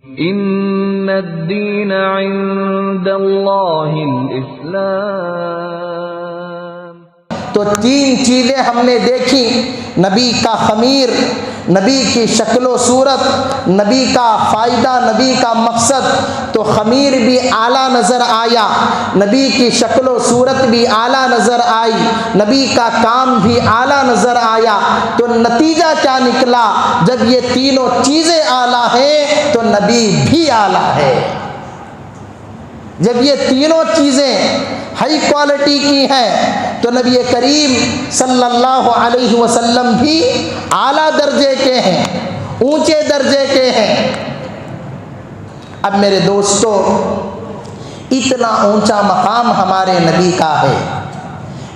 इन्नद्दीन इंदल्लाहिल इस्लाम। तो तीन चीज़ें हमने देखी, नबी का खमीर, नबी की शक्लो सूरत, नबी का फ़ायदा, नबी का मकसद। तो खमीर भी आला नज़र आया, नबी की शक्लो सूरत भी आला नज़र आई, नबी का काम भी आला नज़र आया। तो नतीजा क्या निकला? जब ये तीनों चीज़ें आला हैं तो नबी भी आला है। जब ये तीनों चीज़ें हाई क्वालिटी की हैं तो नबी करीम सल्लल्लाहु अलैहि वसल्लम भी आला दर्जे के हैं, ऊंचे दर्जे के हैं। अब मेरे दोस्तों, इतना ऊंचा मकाम हमारे नबी का है,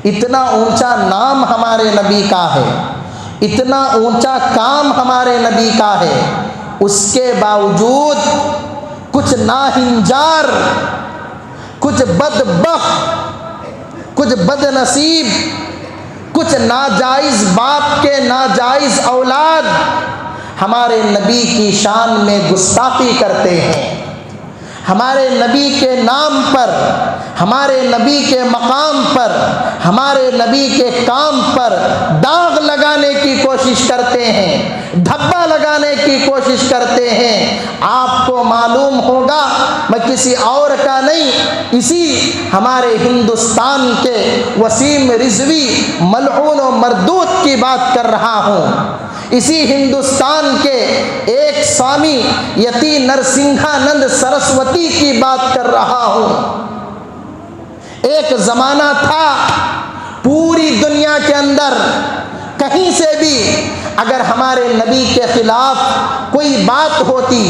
इतना ऊंचा नाम हमारे नबी का है, इतना ऊंचा काम हमारे नबी का है, उसके बावजूद कुछ नाहिंजार, कुछ बदबख्त, कुछ बदनसीब, कुछ नाजायज़ बाप के नाजायज़ औलाद हमारे नबी की शान में गुस्ताखी करते हैं। हमारे नबी के नाम पर, हमारे नबी के मकाम पर, हमारे नबी के काम पर दाग लगाने की कोशिश करते हैं, धब्बा लगाने की कोशिश करते हैं। आपको मालूम होगा, मैं किसी और का नहीं, इसी हमारे हिंदुस्तान के वसीम रिजवी मलऊन व मरदूत की बात कर रहा हूँ। इसी हिंदुस्तान के एक स्वामी यति नरसिंहानंद सरस्वती की बात कर रहा हूँ। एक ज़माना था पूरी दुनिया के अंदर कहीं से भी अगर हमारे नबी के ख़िलाफ़ कोई बात होती,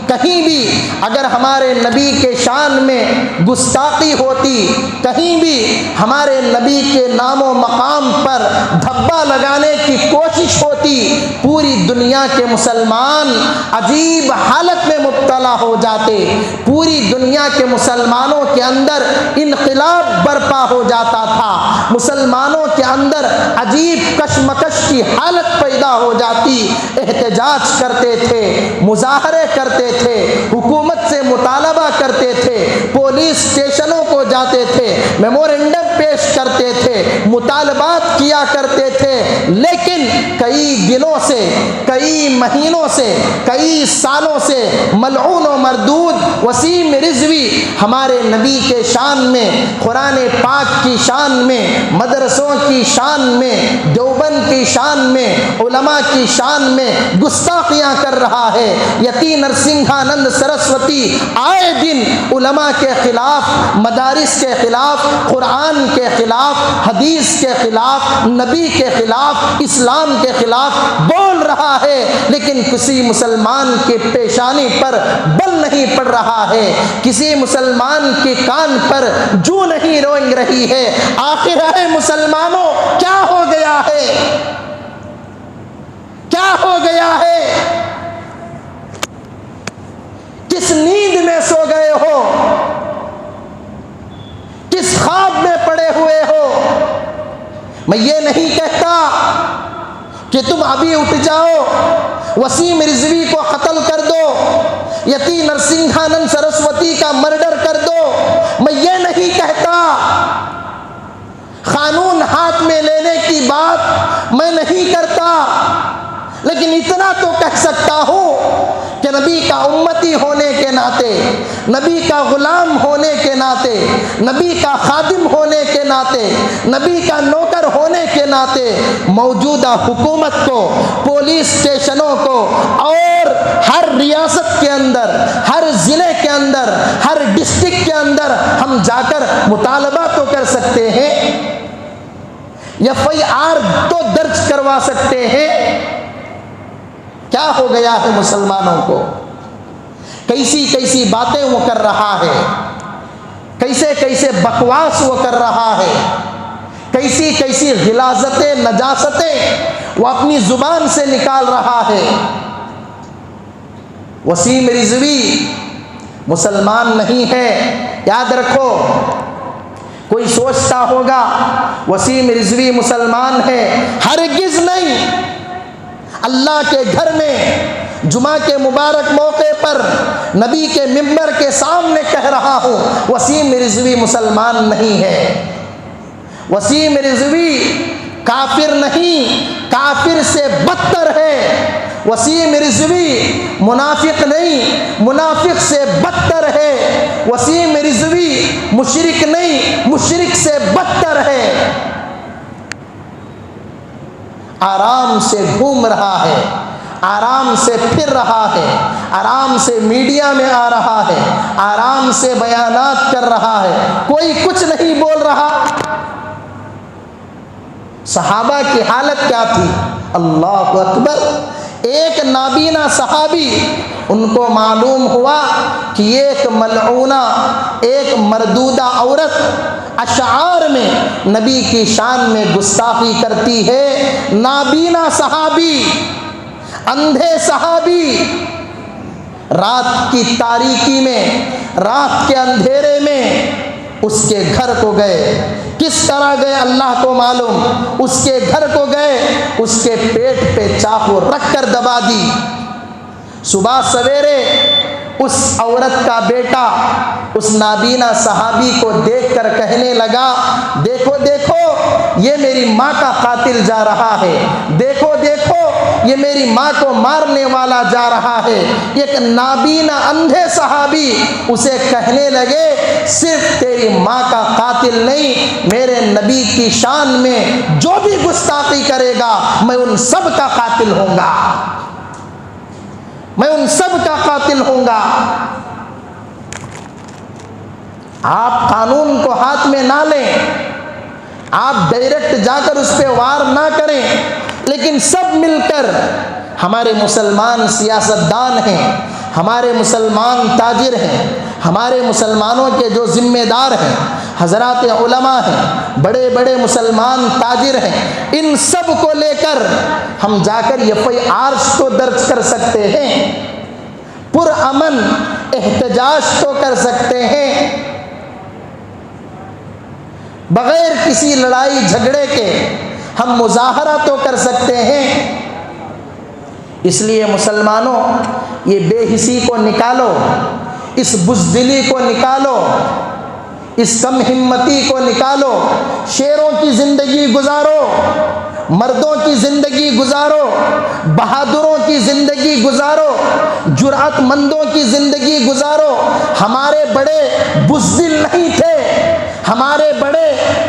कहीं भी अगर हमारे नबी के शान में गुस्ताखी होती, कहीं भी हमारे नबी के नामो मकाम पर धब्बा लगाने की कोशिश होती, पूरी दुनिया के मुसलमान अजीब हालत में मुब्तला हो जाते। पूरी दुनिया के मुसलमानों के अंदर इनक़िलाब बर्पा हो जाता था, मुसलमानों के अंदर अजीब कशमकश की हालत पैदा हो जाती। एहतजाज करते थे, मुजाहरे करते थे, हुकूमत से मुतालबा करते थे, पुलिस स्टेशनों को जाते थे, मेमोरेंडम पेश करते थे, मुतालबात किया करते थे। लेकिन कई दिनों से, कई महीनों से, कई सालों से मलऊन व मरदूद वसीम रिजवी हमारे नबी के शान में, कुरान पाक की शान में, मदरसों की शान में, देवबंद की शान में, उलमा की शान में गुस्ताखियाँ कर रहा है। यति नरसिंहानंद सरस्वती आए दिन उलमा के खिलाफ, मदारिस के खिलाफ, कुरान के खिलाफ, हदीस के खिलाफ, नबी के खिलाफ, इस्लाम के खिलाफ बोल रहा है। लेकिन किसी मुसलमान की पेशानी पर बल नहीं पड़ रहा है, किसी मुसलमान के कान पर जू नहीं रोंग रही है। आखिर है मुसलमानों, क्या हो गया है? क्या हो गया है? किस नींद में सो गए हो? किस ख्वाब में पड़े हुए हो? मैं ये नहीं कहता कि तुम अभी उठ जाओ, वसीम रिजवी को कत्ल कर दो, यति नरसिंहानंद सरस्वती का मर्डर कर दो। मैं ये नहीं कहता, कानून हाथ में लेने की बात मैं नहीं करता, लेकिन इतना तो कह सकता हूँ कि नबी का उम्मती होने के नाते, नबी का गुलाम होने के नाते, नबी का खादिम होने के नाते, नबी का नौकर होने के नाते मौजूदा हुकूमत को, पुलिस स्टेशनों को और हर रियासत के अंदर, हर ज़िले के अंदर, हर डिस्ट्रिक्ट के अंदर हम जाकर मुतालबा तो कर सकते हैं, FIR तो दर्ज करवा सकते हैं। क्या हो गया है मुसलमानों को? कैसी कैसी बातें वो कर रहा है, कैसे कैसे बकवास वो कर रहा है, कैसी कैसी गिलाजतें, नजासतें वो अपनी जुबान से निकाल रहा है। वसीम रिजवी मुसलमान नहीं है, याद रखो। कोई सोचता होगा वसीम रिजवी मुसलमान है, हरगिज़ नहीं। अल्लाह के घर में जुमा के मुबारक मौके पर नबी के मिंबर के सामने कह रहा हूँ, वसीम रिजवी मुसलमान नहीं है, वसीम रिजवी काफिर नहीं, काफिर से बदतर है। वसीम रिजवी मुनाफिक नहीं, मुनाफिक से बदतर है। वसीम रिजवी मुशरिक नहीं, मुशरिक से बदतर है। आराम से घूम रहा है, आराम से फिर रहा है, आराम से मीडिया में आ रहा है, आराम से बयानात कर रहा है, कोई कुछ नहीं बोल रहा। सहाबा की हालत क्या थी? अल्लाहु अकबर। एक नाबीना सहाबी, उनको मालूम हुआ कि एक मलऊना, एक मरदूदा औरत अशआर में नबी की शान में गुस्ताखी करती है। नाबीना सहाबी, अंधे सहाबी, रात की तारीकी में, रात के अंधेरे में उसके घर को गए। किस तरह गए अल्लाह को मालूम। उसके घर को गए, उसके पेट पे चाकू रखकर दबा दी। सुबह सवेरे उस औरत का बेटा उस नाबीना सहाबी को देखकर कहने लगा, देखो देखो ये मेरी माँ का कातिल जा रहा है, देखो देखो ये मेरी माँ को मारने वाला जा रहा है। एक नाबीना अंधे सहाबी उसे कहने लगे, सिर्फ तेरी माँ का कातिल नहीं, मेरे नबी की शान में जो भी गुस्ताखी करेगा मैं उन सब का कातिल होऊंगा, मैं उन सब का कातिल होऊंगा। आप कानून को हाथ में ना लें, आप डायरेक्ट जाकर उस पर वार ना करें, लेकिन सब मिलकर, हमारे मुसलमान सियासतदान हैं, हमारे मुसलमान ताजिर हैं, हमारे मुसलमानों के जो जिम्मेदार हैं, हजरात उलमा हैं, बड़े बड़े मुसलमान ताजिर हैं, इन सब को लेकर हम जाकर FIR तो दर्ज कर सकते हैं, पुरअमन एहतजाज तो कर सकते हैं, बगैर किसी लड़ाई झगड़े के हम मुजाहरा तो कर सकते हैं। इसलिए मुसलमानों, ये बेहिसी को निकालो, इस बुज़दिली को निकालो, इस कम हिम्मती को निकालो, शेरों की ज़िंदगी गुजारो, मर्दों की ज़िंदगी गुजारो, बहादुरों की ज़िंदगी गुजारो, जुर्अतमंदों की ज़िंदगी गुजारो। हमारे बड़े बुज़दिल नहीं थे, हमारे बड़े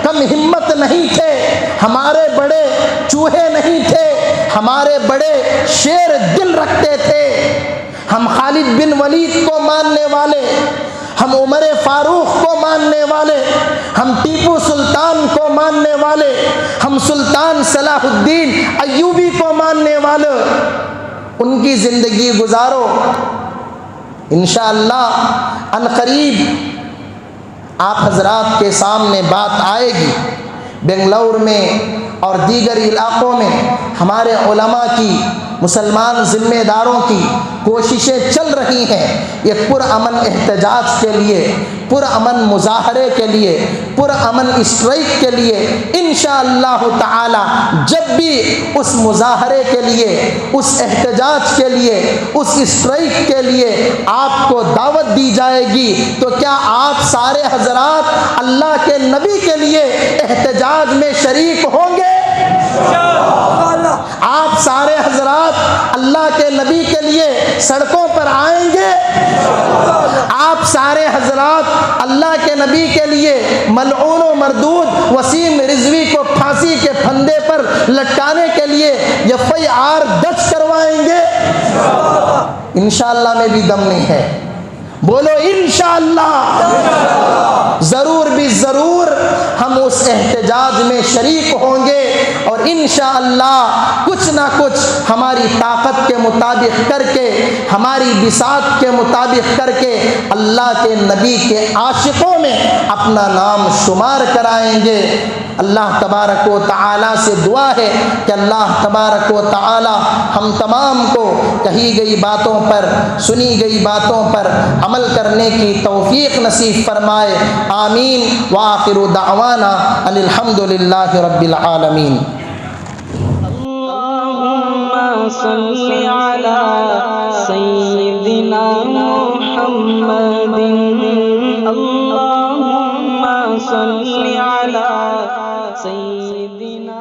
कम हिम्मत नहीं थे, हमारे बड़े चूहे नहीं थे, हमारे बड़े शेर दिल रखते थे। हम खालिद बिन वलीद को मानने वाले, हम उमर फारूक को मानने वाले, हम टीपू सुल्तान को मानने वाले, हम सुल्तान सलाहुद्दीन अय्यूबी को मानने वाले, उनकी ज़िंदगी गुजारो। इंशाअल्लाह अनकरीब आप हजरात के सामने बात आएगी। बेंगलुरु में और दीगर इलाक़ों में हमारे उलमा की, मुसलमान ज़िम्मेदारों की कोशिशें चल रही हैं, एक पुरअमन एहतजाज के लिए, पुरअमन मुजाहरे के लिए, पुरअमन स्ट्राइक के लिए। इंशाअल्लाह ताला जब भी उस मुजाहरे के लिए, उस एहतजाज के लिए, उस स्ट्राइक के लिए आपको दावत दी जाएगी, तो क्या आप सारे हजरात अल्लाह के नबी के लिए एहतजाज में शरीक होंगे? आप सारे हजरात अल्लाह के नबी के लिए सड़कों पर आएंगे? आप सारे हजरात अल्लाह के नबी के लिए मलऊन व मरदूद वसीम रिजवी को फांसी के फंदे पर लटकाने के लिए FIR दर्ज करवाएंगे? इंशाअल्लाह में भी दम नहीं है। बोलो इंशाअल्लाह। ज़रूर भी ज़रूर हम उस एहतजाज में शरीक होंगे और इंशाअल्लाह कुछ ना कुछ हमारी ताकत के मुताबिक करके, हमारी बिसात के मुताबिक करके अल्लाह के नबी के आशिकों में अपना नाम शुमार कराएंगे। अल्लाह तबारक व तआला से दुआ है कि अल्लाह तबारक व तआला हम तमाम को कही गई बातों पर, सुनी गई बातों पर अमल करने की तौफीक नसीब फरमाए। आमीन। व आखिरु दावाना अनिल हम्दुलिल्लाहि रब्बिल आलमीन। अल्लाहुम्मा सल्लि अला सय्यिदिना मुहम्मदिन अल्लाहुम्मा सल्लि अला सय्यिदिना